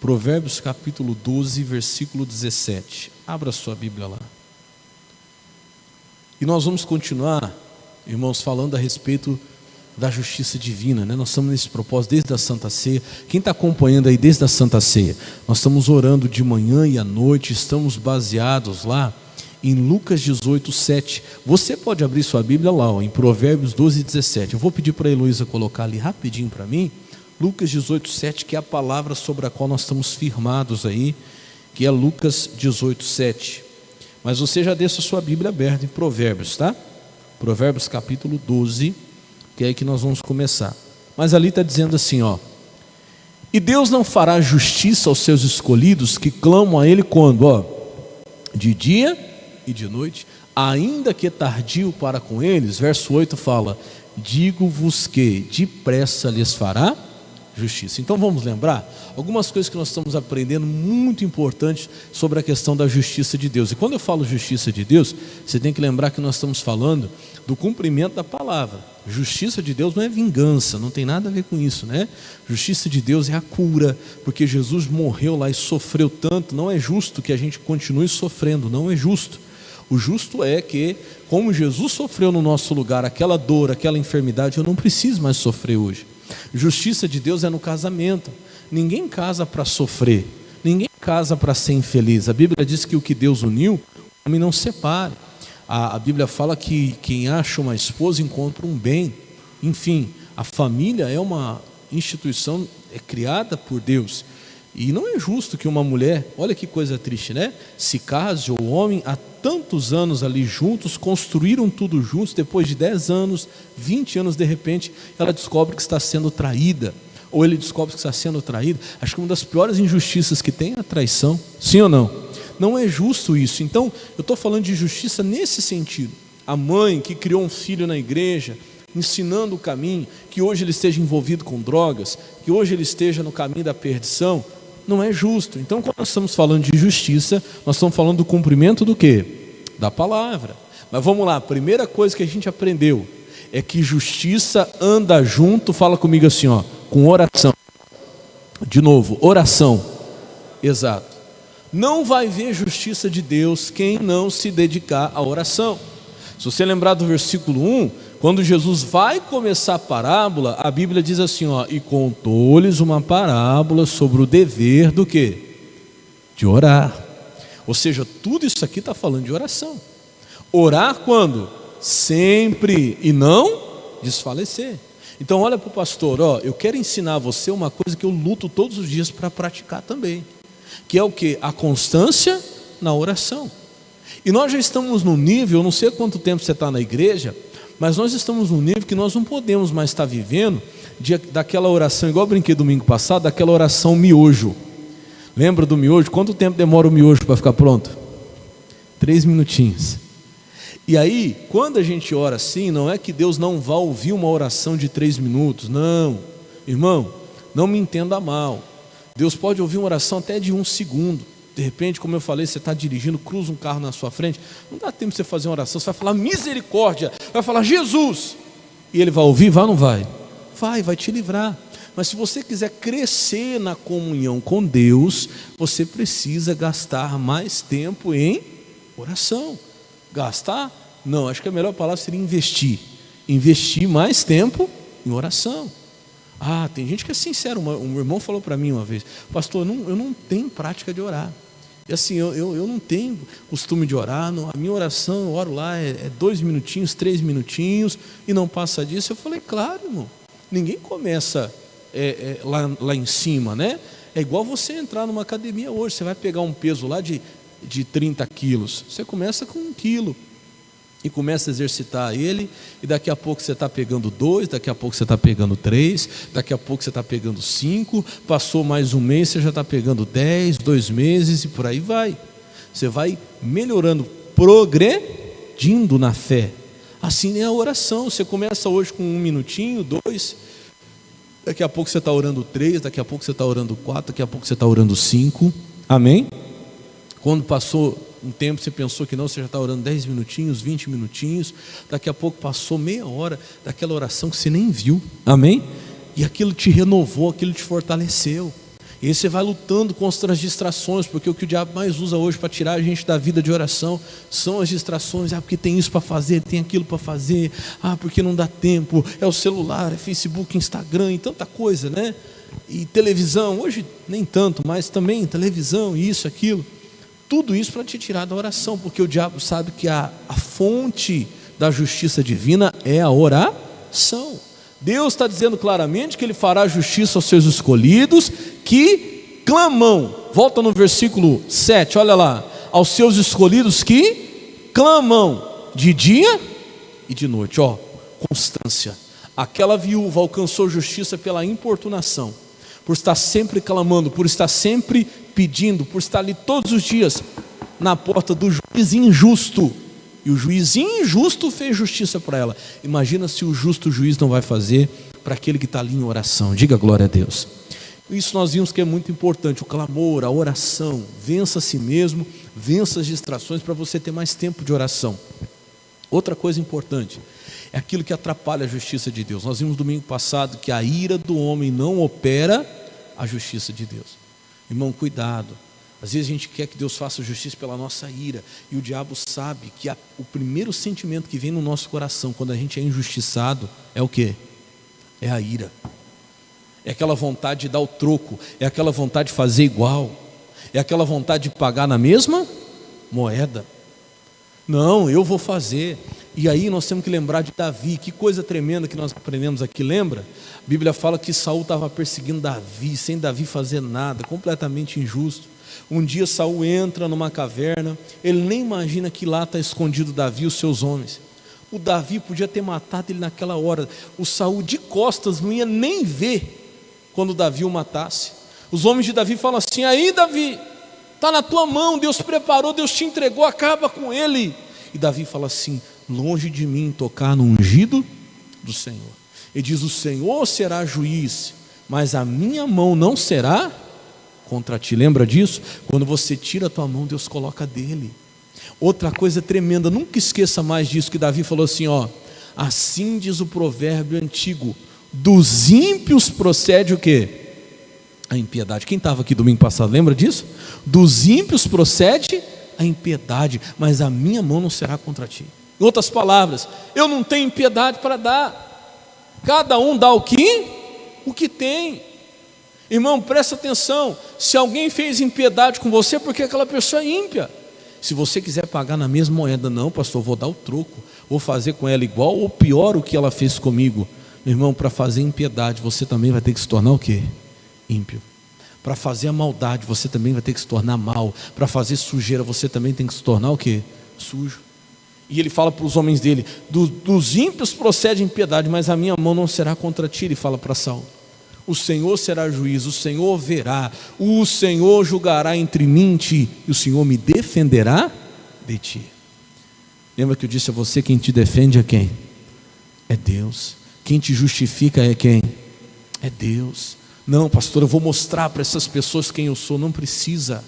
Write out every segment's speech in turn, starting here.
Provérbios capítulo 12, versículo 17. Abra sua Bíblia lá. E nós vamos continuar, irmãos, falando a respeito da justiça divina, né? Nós estamos nesse propósito desde a Santa Ceia. Quem está acompanhando aí desde a Santa Ceia? Nós estamos orando de manhã e à noite, estamos baseados lá em Lucas 18, 7. Você pode abrir sua Bíblia lá, ó, em Provérbios 12, 17. Eu vou pedir para a Heloísa colocar ali rapidinho para mim. Lucas 18, 7, que é a palavra sobre a qual nós estamos firmados aí, que é Lucas 18, 7. Mas você já deixa a sua Bíblia aberta em Provérbios, tá? Provérbios capítulo 12, que é aí que nós vamos começar. Mas ali está dizendo assim, ó: e Deus não fará justiça aos seus escolhidos que clamam a Ele quando? Ó, de dia e de noite, ainda que tardio para com eles. Verso 8 fala: digo-vos que depressa lhes fará justiça. Então vamos lembrar algumas coisas que nós estamos aprendendo muito importantes sobre a questão da justiça de Deus. E quando eu falo justiça de Deus, você tem que lembrar que nós estamos falando do cumprimento da palavra. Justiça de Deus não é vingança, não tem nada a ver com isso, né? Justiça de Deus é a cura, porque Jesus morreu lá e sofreu tanto. Não é justo que a gente continue sofrendo, não é justo. O justo é que, como Jesus sofreu no nosso lugar aquela dor, aquela enfermidade, eu não preciso mais sofrer hoje. Justiça de Deus é no casamento. Ninguém casa para sofrer, ninguém casa para ser infeliz. A Bíblia diz que o que Deus uniu, o homem não separe. A Bíblia fala que quem acha uma esposa encontra um bem. Enfim, a família é uma instituição criada por Deus. E não é justo que uma mulher, olha que coisa triste, né? Se case, o homem, há tantos anos ali juntos, construíram tudo juntos, depois de 10 anos, 20 anos, de repente, ela descobre que está sendo traída, ou ele descobre que está sendo traído. Acho que uma das piores injustiças que tem é a traição, sim ou não? Não é justo isso. Então, eu estou falando de justiça nesse sentido. A mãe que criou um filho na igreja, ensinando o caminho, que hoje ele esteja envolvido com drogas, que hoje ele esteja no caminho da perdição, não é justo. Então, quando nós estamos falando de justiça, nós estamos falando do cumprimento do quê? Da palavra. Mas vamos lá, a primeira coisa que a gente aprendeu é que justiça anda junto, fala comigo assim, ó, com oração. De novo, oração. Exato. Não vai ver justiça de Deus quem não se dedicar à oração. Se você lembrar do versículo 1, quando Jesus vai começar a parábola, a Bíblia diz assim, ó: e contou-lhes uma parábola sobre o dever do quê? De orar. Ou seja, tudo isso aqui está falando de oração. Orar quando? Sempre, e não desfalecer. Então olha para o pastor, ó, eu quero ensinar a você uma coisa que eu luto todos os dias para praticar também, que é o quê? A constância na oração. E nós já estamos num nível, eu não sei quanto tempo você está na igreja, mas nós estamos num nível que nós não podemos mais estar vivendo daquela oração, igual eu brinquei domingo passado, daquela oração miojo. Lembra do miojo? Quanto tempo demora o miojo para ficar pronto? 3 minutinhos. E aí, quando a gente ora assim, não é que Deus não vá ouvir uma oração de 3 minutos, não. Irmão, não me entenda mal. Deus pode ouvir uma oração até de 1 segundo. De repente, como eu falei, você está dirigindo, cruza um carro na sua frente, não dá tempo de você fazer uma oração, você vai falar misericórdia, vai falar Jesus, e Ele vai ouvir, vai ou não vai? Vai te livrar. Mas se você quiser crescer na comunhão com Deus, você precisa gastar mais tempo em oração. Gastar? Não, acho que a melhor palavra seria investir. Investir mais tempo em oração. Ah, tem gente que é sincero. Um irmão falou para mim uma vez: pastor, eu não tenho prática de orar. E assim, eu não tenho costume de orar. Não, a minha oração, eu oro lá, é 2 minutinhos, 3 minutinhos, e não passa disso. Eu falei: claro, irmão, ninguém começa lá em cima, né? É igual você entrar numa academia hoje. Você vai pegar um peso lá de 30 quilos. Você começa com 1 quilo. E começa a exercitar ele, e daqui a pouco você está pegando 2, daqui a pouco você está pegando 3, daqui a pouco você está pegando 5, passou mais um mês, você já está pegando 10, 2 meses, e por aí vai. Você vai melhorando, progredindo na fé. Assim é a oração. Você começa hoje com 1 minutinho, 2, daqui a pouco você está orando 3, daqui a pouco você está orando 4, daqui a pouco você está orando 5, amém? Quando passou um tempo, você pensou que não, você já está orando 10 minutinhos, 20 minutinhos, daqui a pouco passou meia hora daquela oração que você nem viu, amém? E aquilo te renovou, aquilo te fortaleceu. E aí você vai lutando contra as distrações, porque o que o diabo mais usa hoje para tirar a gente da vida de oração são as distrações. Porque tem isso para fazer, tem aquilo para fazer, porque não dá tempo, é o celular, é Facebook, Instagram e tanta coisa, né? E televisão, hoje nem tanto, mas também televisão, isso, aquilo. Tudo isso para te tirar da oração, porque o diabo sabe que a fonte da justiça divina é a oração. Deus está dizendo claramente que Ele fará justiça aos seus escolhidos que clamam. Volta no versículo 7, olha lá. Aos seus escolhidos que clamam de dia e de noite. Constância. Aquela viúva alcançou justiça pela importunação, por estar sempre clamando, por estar sempre pedindo, por estar ali todos os dias na porta do juiz injusto. E o juiz injusto fez justiça para ela. Imagina se o justo juiz não vai fazer para aquele que está ali em oração. Diga glória a Deus. Isso nós vimos que é muito importante, o clamor, a oração. Vença a si mesmo, vença as distrações para você ter mais tempo de oração. Outra coisa importante é aquilo que atrapalha a justiça de Deus. Nós vimos domingo passado que a ira do homem não opera a justiça de Deus. Irmão, cuidado. Às vezes a gente quer que Deus faça justiça pela nossa ira, e o diabo sabe que o primeiro sentimento que vem no nosso coração quando a gente é injustiçado é o quê? É a ira. É aquela vontade de dar o troco, é aquela vontade de fazer igual, é aquela vontade de pagar na mesma moeda. Não, eu vou fazer. E aí nós temos que lembrar de Davi. Que coisa tremenda que nós aprendemos aqui, lembra? A Bíblia fala que Saul estava perseguindo Davi, sem Davi fazer nada, completamente injusto. Um dia Saul entra numa caverna, ele nem imagina que lá está escondido Davi e os seus homens. O Davi podia ter matado ele naquela hora. O Saul de costas não ia nem ver quando Davi o matasse. Os homens de Davi falam assim: aí Davi, está na tua mão, Deus preparou, Deus te entregou, acaba com ele. E Davi fala assim: longe de mim tocar no ungido do Senhor. Ele diz: o Senhor será juiz, mas a minha mão não será contra ti. Lembra disso? Quando você tira a tua mão, Deus coloca dele. Outra coisa tremenda, nunca esqueça mais disso, que Davi falou assim, assim diz o provérbio antigo: dos ímpios procede o quê? A impiedade. Quem estava aqui domingo passado, lembra disso? Dos ímpios procede a impiedade, mas a minha mão não será contra ti. Em outras palavras, eu não tenho impiedade para dar. Cada um dá o que tem. Irmão, presta atenção. Se alguém fez impiedade com você, porque aquela pessoa é ímpia. Se você quiser pagar na mesma moeda, não, pastor, vou dar o troco, vou fazer com ela igual ou pior o que ela fez comigo. Meu irmão, para fazer impiedade, você também vai ter que se tornar o quê? Ímpio. Para fazer a maldade, você também vai ter que se tornar mal. Para fazer sujeira, você também tem que se tornar o quê? Sujo. E ele fala para os homens dele: dos ímpios procede impiedade, mas a minha mão não será contra ti. Ele fala para Saul: o Senhor será juiz, o Senhor verá, o Senhor julgará entre mim e ti, e o Senhor me defenderá de ti. Lembra que eu disse a você: quem te defende é quem? É Deus. Quem te justifica é quem? É Deus. Não, pastor, eu vou mostrar para essas pessoas quem eu sou. Não precisa.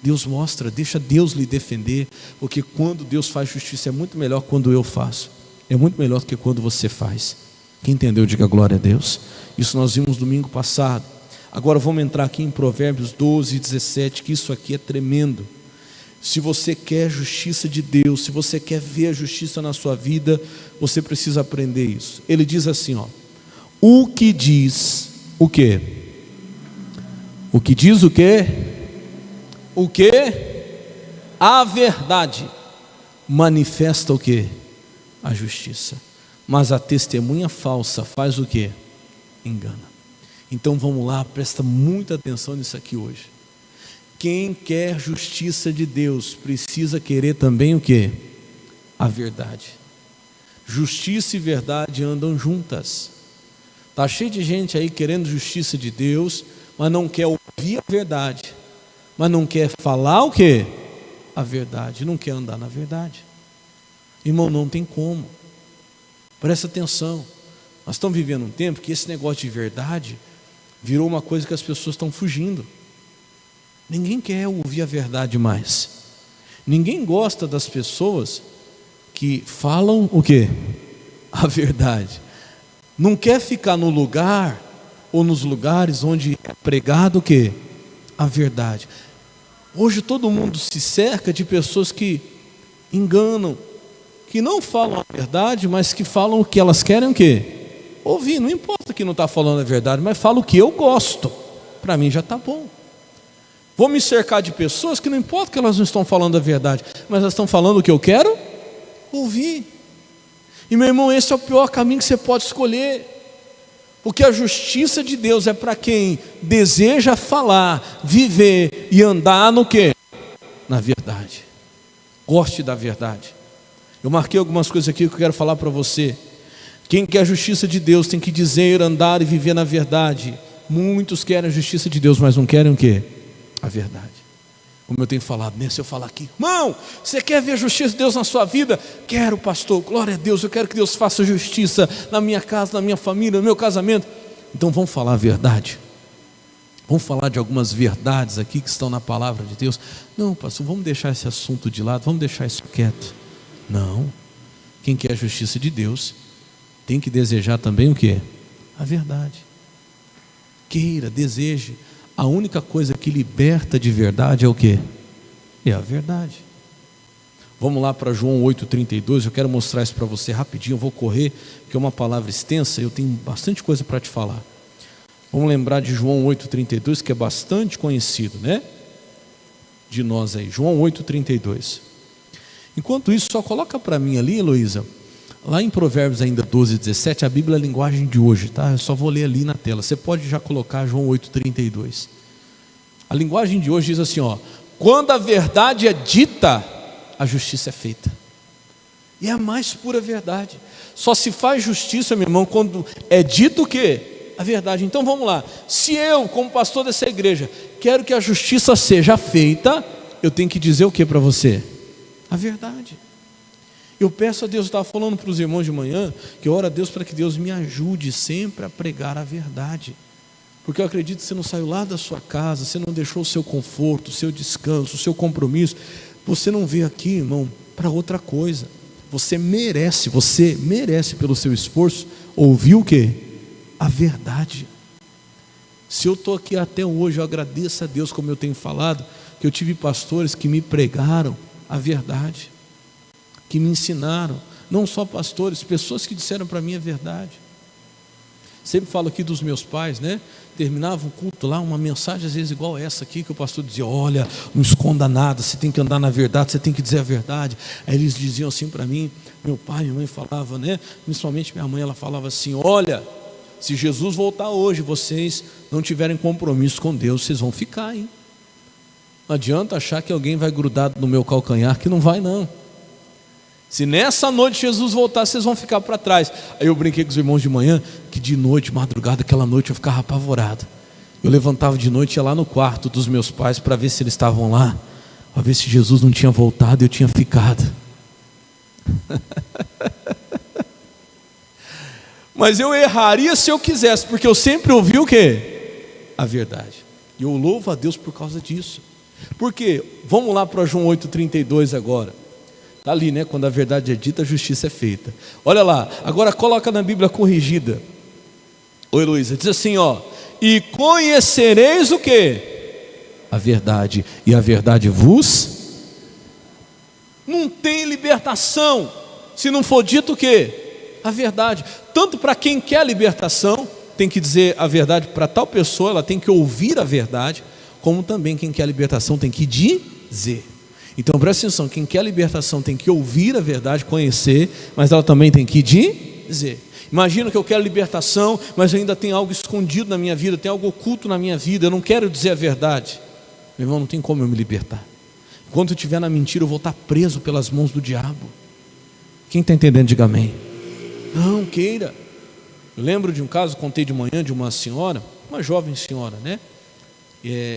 Deus mostra, deixa Deus lhe defender, porque quando Deus faz justiça é muito melhor quando eu faço, é muito melhor do que quando você faz. Quem entendeu, diga glória a Deus. Isso nós vimos domingo passado. Agora vamos entrar aqui em Provérbios 12 e 17, que isso aqui é tremendo. Se você quer justiça de Deus, se você quer ver a justiça na sua vida, você precisa aprender isso. Ele diz assim, o que diz o quê? O que diz o quê? O quê? A verdade manifesta o quê? A justiça. Mas a testemunha falsa faz o quê? Engana. Então vamos lá, presta muita atenção nisso aqui hoje. Quem quer justiça de Deus precisa querer também o quê? A verdade. Justiça e verdade andam juntas. Está cheio de gente aí querendo justiça de Deus, mas não quer ouvir a verdade, mas não quer falar o quê? A verdade, não quer andar na verdade. Irmão, não tem como. Presta atenção. Nós estamos vivendo um tempo que esse negócio de verdade virou uma coisa que as pessoas estão fugindo. Ninguém quer ouvir a verdade mais. Ninguém gosta das pessoas que falam o quê? A verdade. Não quer ficar no lugar ou nos lugares onde é pregado o quê? A verdade. Hoje todo mundo se cerca de pessoas que enganam, que não falam a verdade, mas que falam o que elas querem o quê? Ouvir. Não importa que não está falando a verdade, mas fala o que eu gosto. Para mim já está bom. Vou me cercar de pessoas que não importa que elas não estão falando a verdade, mas elas estão falando o que eu quero ouvir. E meu irmão, esse é o pior caminho que você pode escolher, porque a justiça de Deus é para quem deseja falar, viver e andar no quê? Na verdade. Goste da verdade. Eu marquei algumas coisas aqui que eu quero falar para você. Quem quer a justiça de Deus tem que dizer, andar e viver na verdade. Muitos querem a justiça de Deus, mas não querem o quê? A verdade. Como eu tenho falado, né? Se eu falar aqui, irmão, você quer ver a justiça de Deus na sua vida? Quero, pastor, glória a Deus, eu quero que Deus faça justiça na minha casa, na minha família, no meu casamento. Então vamos falar a verdade. Vamos falar de algumas verdades aqui que estão na palavra de Deus. Não, pastor, vamos deixar esse assunto de lado, vamos deixar isso quieto. Não. Quem quer a justiça de Deus tem que desejar também o quê? A verdade. Queira, deseje. A única coisa que liberta de verdade é o quê? É a verdade. Vamos lá para João 8,32. Eu quero mostrar isso para você rapidinho. Eu vou correr, porque é uma palavra extensa. Eu tenho bastante coisa para te falar. Vamos lembrar de João 8,32, que é bastante conhecido, né? De nós aí. João 8,32. Enquanto isso, só coloca para mim ali, Heloísa, lá em Provérbios ainda 12:17, a Bíblia é a linguagem de hoje, tá? Eu só vou ler ali na tela. Você pode já colocar João 8,32. A linguagem de hoje diz assim, ó: quando a verdade é dita, a justiça é feita. E é a mais pura verdade. Só se faz justiça, meu irmão, quando é dito o quê? A verdade. Então vamos lá. Se eu, como pastor dessa igreja, quero que a justiça seja feita, eu tenho que dizer o que para você? A verdade. Eu peço a Deus, eu estava falando para os irmãos de manhã, que eu oro a Deus para que Deus me ajude sempre a pregar a verdade, porque eu acredito que você não saiu lá da sua casa, você não deixou o seu conforto, o seu descanso, o seu compromisso, você não veio aqui, irmão, para outra coisa. Você merece pelo seu esforço, ouvir o quê? A verdade. Se eu estou aqui até hoje, eu agradeço a Deus, como eu tenho falado, que eu tive pastores que me pregaram a verdade, que me ensinaram, não só pastores, pessoas que disseram para mim a verdade. Sempre falo aqui dos meus pais, né? Terminava o culto lá, uma mensagem às vezes igual essa aqui, que o pastor dizia: olha, não esconda nada, você tem que andar na verdade, você tem que dizer a verdade. Aí eles diziam assim para mim, meu pai e minha mãe falavam, né? Principalmente minha mãe, ela falava assim: olha, se Jesus voltar hoje, vocês não tiverem compromisso com Deus, vocês vão ficar, hein? Não adianta achar que alguém vai grudar no meu calcanhar, que não vai não. Se nessa noite Jesus voltar, vocês vão ficar para trás. Aí eu brinquei com os irmãos de manhã, que de noite, madrugada, aquela noite eu ficava apavorado. Eu levantava de noite e ia lá no quarto dos meus pais para ver se eles estavam lá, para ver se Jesus não tinha voltado e eu tinha ficado. Mas eu erraria se eu quisesse, porque eu sempre ouvi o quê? A verdade. E eu louvo a Deus por causa disso. Porque, vamos lá para João 8,32 agora. Está ali, né? Quando a verdade é dita, a justiça é feita. Olha lá, agora coloca na Bíblia corrigida. Oi, Luísa, diz assim, ó: e conhecereis o quê? A verdade, e a verdade vos... Não tem libertação se não for dito o quê? A verdade. Tanto para quem quer libertação, tem que dizer a verdade para tal pessoa, ela tem que ouvir a verdade, como também quem quer a libertação tem que dizer. Então presta atenção, quem quer a libertação tem que ouvir a verdade, conhecer, mas ela também tem que dizer. Imagina que eu quero libertação, mas ainda tem algo escondido na minha vida, tem algo oculto na minha vida, eu não quero dizer a verdade. Meu irmão, não tem como eu me libertar. Enquanto eu estiver na mentira, eu vou estar preso pelas mãos do diabo. Quem está entendendo, diga amém. Não queira. Eu lembro de um caso, contei de manhã, de uma senhora, uma jovem senhora, né?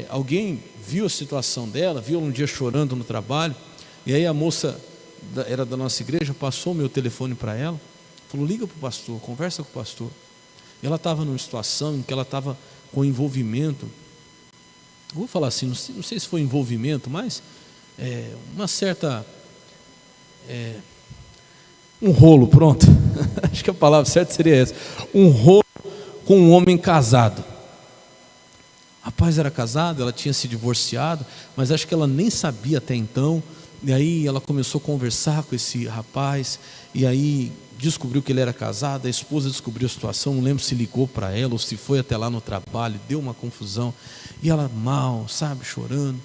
Alguém viu a situação dela, viu ela um dia chorando no trabalho, e aí a moça era da nossa igreja, passou o meu telefone para ela, falou: liga para o pastor, conversa com o pastor. E ela estava numa situação em que ela estava com envolvimento, vou falar assim, não sei se foi envolvimento, mas uma certa, um rolo, pronto, acho que a palavra certa seria essa, um rolo com um homem casado. O rapaz era casado, ela tinha se divorciado, mas acho que ela nem sabia até então. E aí ela começou a conversar com esse rapaz, e aí descobriu que ele era casado. A esposa descobriu a situação, não lembro se ligou para ela ou se foi até lá no trabalho, deu uma confusão, e ela mal, sabe, chorando.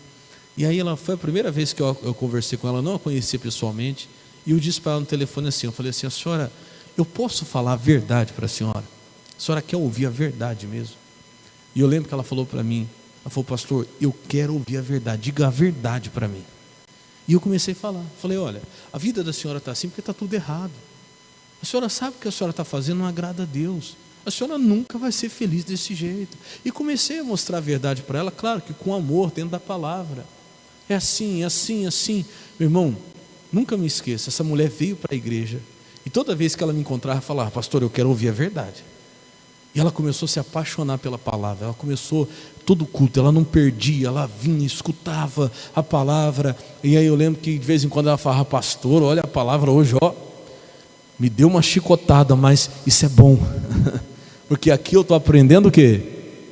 E aí ela, foi a primeira vez que eu conversei com ela, não a conhecia pessoalmente, e eu disse para ela no telefone assim, eu falei assim: a senhora, eu posso falar a verdade para a senhora quer ouvir a verdade mesmo? E eu lembro que ela falou para mim, ela falou: pastor, eu quero ouvir a verdade, diga a verdade para mim. E eu comecei a falar, falei: olha, a vida da senhora está assim porque está tudo errado. A senhora sabe que o que a senhora está fazendo não agrada a Deus. A senhora nunca vai ser feliz desse jeito. E comecei a mostrar a verdade para ela, claro que com amor, dentro da palavra. É assim, assim, assim. Meu irmão, nunca me esqueça, essa mulher veio para a igreja, e toda vez que ela me encontrava, falava: pastor, eu quero ouvir a verdade. E ela começou a se apaixonar pela palavra. Ela começou todo culto, ela não perdia, ela vinha, escutava a palavra. E aí eu lembro que de vez em quando ela falava: pastor, olha a palavra hoje, ó, me deu uma chicotada, mas isso é bom, porque aqui eu estou aprendendo o quê?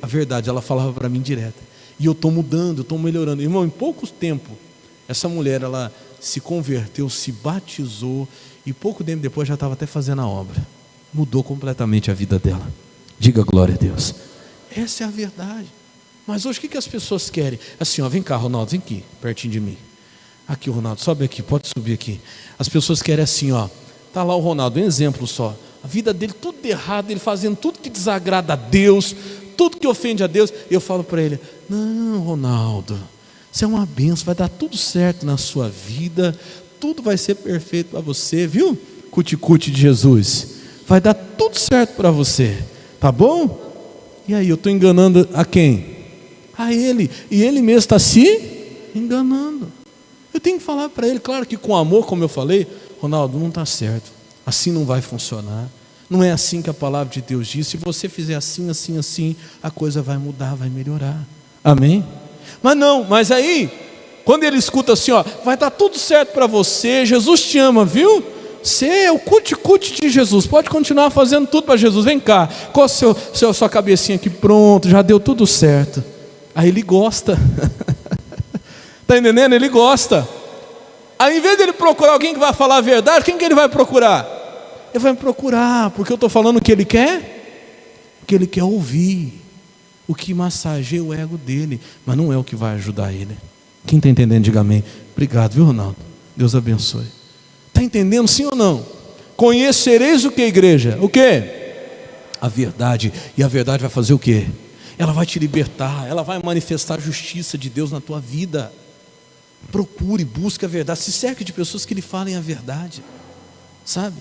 A verdade. Ela falava para mim direto, e eu estou mudando, eu estou melhorando. Irmão, em pouco tempo, essa mulher, ela se converteu, se batizou, e pouco tempo depois já estava até fazendo a obra. Mudou completamente a vida dela. Diga glória a Deus. Essa é a verdade. Mas hoje o que as pessoas querem? Assim, ó, vem cá, Ronaldo, vem aqui, pertinho de mim. Aqui, Ronaldo, sobe aqui, pode subir aqui. As pessoas querem assim, ó, tá lá o Ronaldo, um exemplo só. A vida dele tudo errado, ele fazendo tudo que desagrada a Deus, tudo que ofende a Deus. Eu falo para ele: não, Ronaldo, você é uma bênção, vai dar tudo certo na sua vida, tudo vai ser perfeito para você, viu? Cuticute de Jesus, vai dar tudo certo para você. Tá bom? E aí, eu estou enganando a quem? A ele. E ele mesmo está se enganando. Eu tenho que falar para ele, claro que com amor, como eu falei: Ronaldo, não está certo, assim não vai funcionar, não é assim que a palavra de Deus diz. Se você fizer assim, assim, assim, a coisa vai mudar, vai melhorar. Amém? Mas não, mas aí, quando ele escuta assim, ó, vai dar tudo certo para você, Jesus te ama, viu? Você é o cuticute de Jesus, pode continuar fazendo tudo para Jesus. Vem cá, com a sua cabecinha aqui, pronto, já deu tudo certo. Aí ele gosta. Está entendendo? Ele gosta. Aí, em vez dele procurar alguém que vai falar a verdade, quem que ele vai procurar? Ele vai me procurar, porque eu estou falando o que ele quer? O que ele quer ouvir, o que massageia o ego dele, mas não é o que vai ajudar ele. Quem está entendendo, diga amém. Obrigado, viu, Ronaldo? Deus abençoe. Está entendendo, sim ou não? Conhecereis o que, igreja? O que? A verdade. E a verdade vai fazer o que? Ela vai te libertar, ela vai manifestar a justiça de Deus na tua vida. Procure, busque a verdade, se cerque de pessoas que lhe falem a verdade, sabe?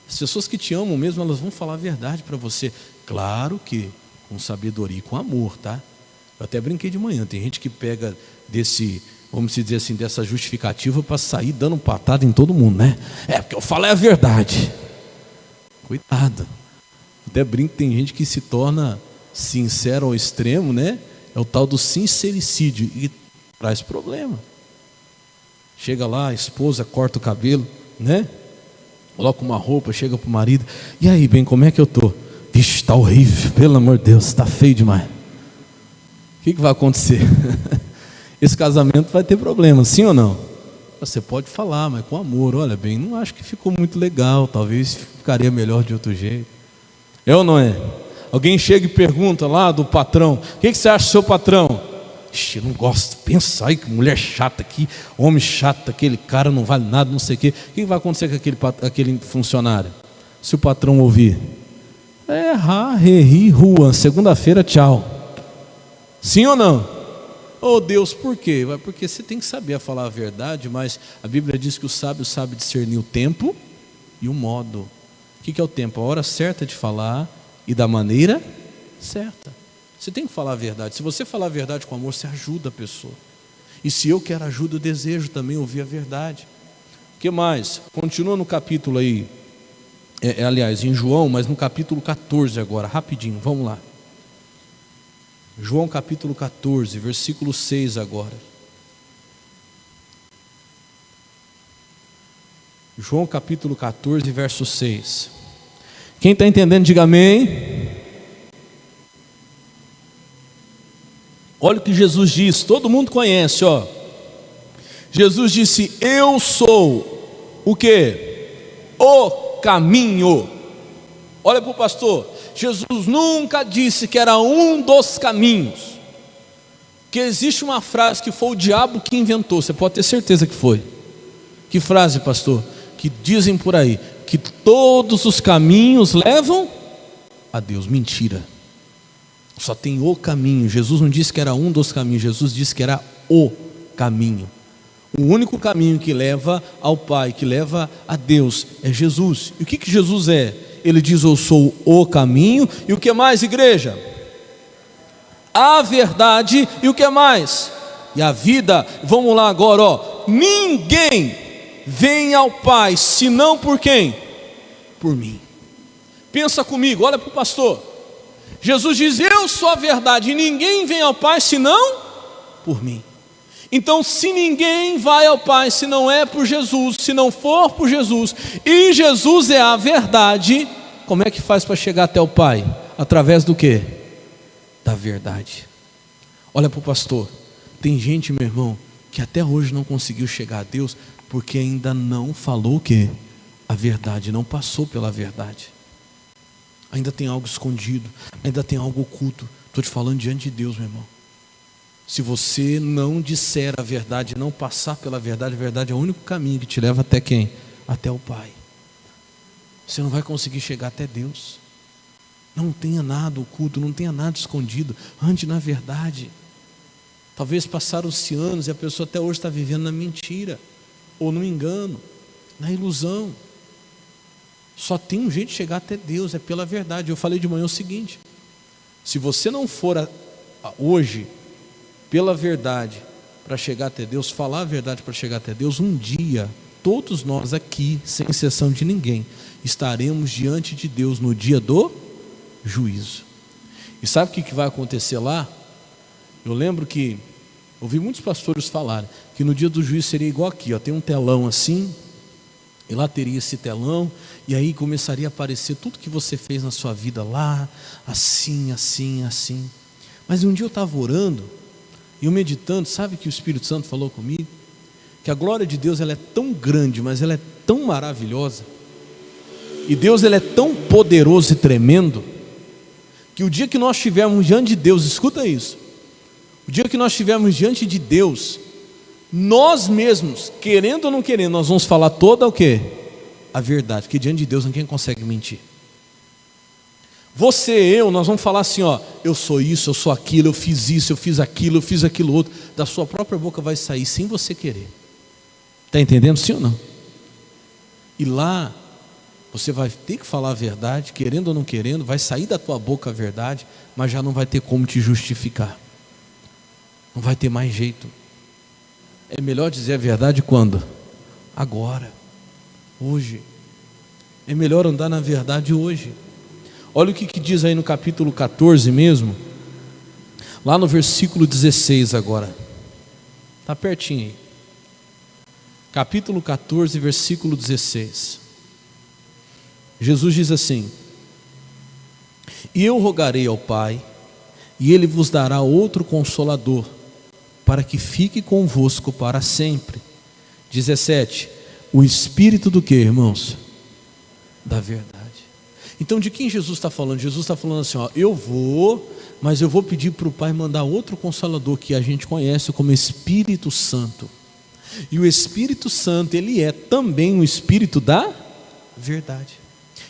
As pessoas que te amam mesmo, elas vão falar a verdade para você. Claro que com sabedoria e com amor, tá? Eu até brinquei de manhã, tem gente que pega desse, vamos dizer assim, dessa justificativa para sair dando patada em todo mundo, né? É, porque eu falo é a verdade. Cuidado. Até brinco, tem gente que se torna sincero ao extremo, né? É o tal do sincericídio, e traz problema. Chega lá, a esposa corta o cabelo, né? Coloca uma roupa, chega pro marido: e aí, bem, como é que eu tô? Vixe, está horrível, pelo amor de Deus, está feio demais. O que vai acontecer? Esse casamento vai ter problema, sim ou não? Você pode falar, mas com amor: olha bem, não acho que ficou muito legal, talvez ficaria melhor de outro jeito. É ou não é? Alguém chega e pergunta lá do patrão: o que você acha do seu patrão? Ixi, eu não gosto, pensa aí, que mulher chata aqui, homem chato, aquele cara não vale nada, não sei o quê. O que vai acontecer com aquele funcionário? Se o patrão ouvir: rua, segunda-feira, tchau. Sim ou não? Oh Deus, por quê? Porque você tem que saber falar a verdade, mas a Bíblia diz que o sábio sabe discernir o tempo e o modo. O que é o tempo? A hora certa de falar e da maneira certa. Você tem que falar a verdade. Se você falar a verdade com amor, você ajuda a pessoa. E se eu quero ajuda, eu desejo também ouvir a verdade. O que mais? Continua no capítulo aí, aliás, em João, mas no capítulo 14 agora, rapidinho, vamos lá. João capítulo 14, versículo 6 agora. João capítulo 14, verso 6. Quem está entendendo, diga amém. Olha o que Jesus disse, todo mundo conhece, ó. Jesus disse: eu sou o quê? O caminho. Olha para o pastor, Jesus nunca disse que era um dos caminhos. Que existe uma frase que foi o diabo que inventou, você pode ter certeza que foi. Que frase, pastor? Que dizem por aí, que todos os caminhos levam a Deus. Mentira. Só tem o caminho. Jesus não disse que era um dos caminhos, Jesus disse que era o caminho. O único caminho que leva ao Pai, que leva a Deus, é Jesus. E o que Jesus é? Ele diz: eu sou o caminho. E o que mais, igreja? A verdade. E o que mais? E a vida. Vamos lá agora, ó. Ninguém vem ao Pai senão por quem? Por mim. Pensa comigo, olha para o pastor. Jesus diz: eu sou a verdade, e ninguém vem ao Pai senão por mim. Então, se ninguém vai ao Pai se não é por Jesus, se não for por Jesus, e Jesus é a verdade, como é que faz para chegar até o Pai? Através do quê? Da verdade. Olha para o pastor, tem gente, meu irmão, que até hoje não conseguiu chegar a Deus, porque ainda não falou o quê? A verdade, não passou pela verdade. Ainda tem algo escondido, ainda tem algo oculto. Estou te falando diante de Deus, meu irmão. Se você não disser a verdade, não passar pela verdade, a verdade é o único caminho que te leva até quem? Até o Pai. Você não vai conseguir chegar até Deus. Não tenha nada oculto, não tenha nada escondido. Ande na verdade. Talvez passaram-se anos e a pessoa até hoje está vivendo na mentira, ou no engano, na ilusão. Só tem um jeito de chegar até Deus, é pela verdade. Eu falei de manhã o seguinte: se você não for hoje pela verdade para chegar até Deus, falar a verdade para chegar até Deus, um dia todos nós aqui, sem exceção de ninguém, estaremos diante de Deus no dia do juízo. E sabe o que vai acontecer lá? Eu lembro que ouvi muitos pastores falarem que no dia do juízo seria igual aqui, ó, tem um telão assim, e lá teria esse telão, e aí começaria a aparecer tudo que você fez na sua vida lá, assim, assim, assim. Mas um dia eu estava orando, e eu meditando, sabe que o Espírito Santo falou comigo? Que a glória de Deus ela é tão grande, mas ela é tão maravilhosa, e Deus ele é tão poderoso e tremendo, que o dia que nós estivermos diante de Deus, escuta isso, o dia que nós estivermos diante de Deus, nós mesmos, querendo ou não querendo, nós vamos falar toda o quê? A verdade, porque diante de Deus ninguém consegue mentir. Você e eu, nós vamos falar assim, ó, eu sou isso, eu sou aquilo, eu fiz isso, eu fiz aquilo outro. Da sua própria boca vai sair sem você querer. Está entendendo, sim ou não? E lá, você vai ter que falar a verdade, querendo ou não querendo, vai sair da tua boca a verdade, mas já não vai ter como te justificar. Não vai ter mais jeito. É melhor dizer a verdade quando? Agora, hoje. É melhor andar na verdade hoje. Olha o que diz aí no capítulo 14 mesmo, lá no versículo 16 agora. Está pertinho aí. Capítulo 14, versículo 16. Jesus diz assim: e eu rogarei ao Pai, e Ele vos dará outro Consolador, para que fique convosco para sempre. 17. O Espírito do que, irmãos? Da verdade. Então de quem Jesus está falando? Jesus está falando assim, ó, eu vou, mas eu vou pedir para o Pai mandar outro Consolador, que a gente conhece como Espírito Santo. E o Espírito Santo, ele é também o Espírito da verdade.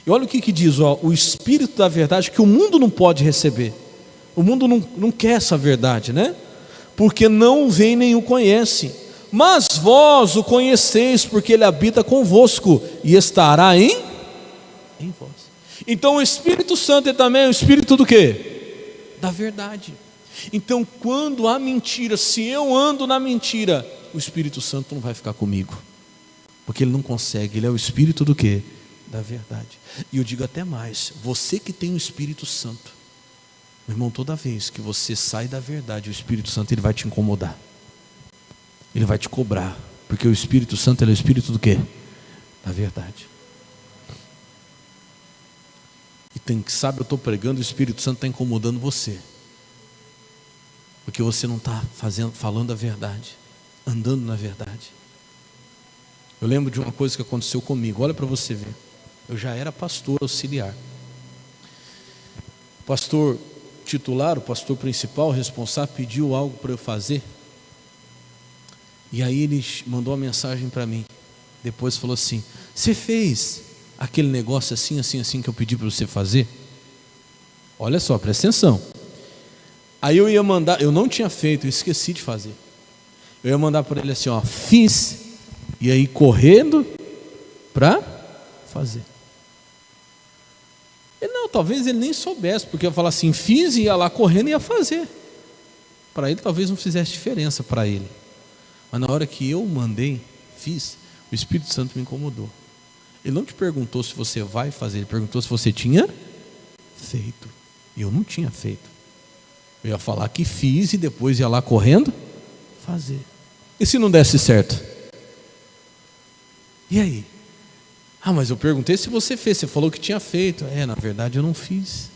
E olha o que diz, ó, o Espírito da verdade, que o mundo não pode receber. O mundo não quer essa verdade, né? Porque não o vem nem o conhece. Mas vós o conheceis, porque ele habita convosco e estará em vós. Então o Espírito Santo é também o Espírito do quê? Da verdade. Então quando há mentira, se eu ando na mentira, o Espírito Santo não vai ficar comigo, porque ele não consegue, ele é o Espírito do quê? Da verdade. E eu digo até mais, você que tem o Espírito Santo, meu irmão, toda vez que você sai da verdade, o Espírito Santo ele vai te incomodar, ele vai te cobrar, porque o Espírito Santo ele é o Espírito do quê? Da verdade. E tem que sabe, eu estou pregando, o Espírito Santo está incomodando você. porque você não está falando a verdade, andando na verdade. Eu lembro de uma coisa que aconteceu comigo, olha para você ver. Eu já era pastor auxiliar. O pastor titular, o pastor principal, o responsável, pediu algo para eu fazer. E aí ele mandou uma mensagem para mim. Depois falou assim: você fez aquele negócio assim, assim, assim que eu pedi para você fazer? Olha só, presta atenção. Aí eu ia mandar, eu não tinha feito, eu esqueci de fazer. Eu ia mandar para ele assim, ó, fiz. E aí correndo para fazer. Ele não, talvez ele nem soubesse, porque eu ia falar assim, fiz, e ia lá correndo e ia fazer. Para ele talvez não fizesse diferença para ele. Mas na hora que eu mandei, fiz, o Espírito Santo me incomodou. Ele não te perguntou se você vai fazer, ele perguntou se você tinha feito. E eu não tinha feito. Eu ia falar que fiz e depois ia lá correndo fazer. E se não desse certo? E aí? Ah, mas eu perguntei se você fez, você falou que tinha feito. Na verdade eu não fiz.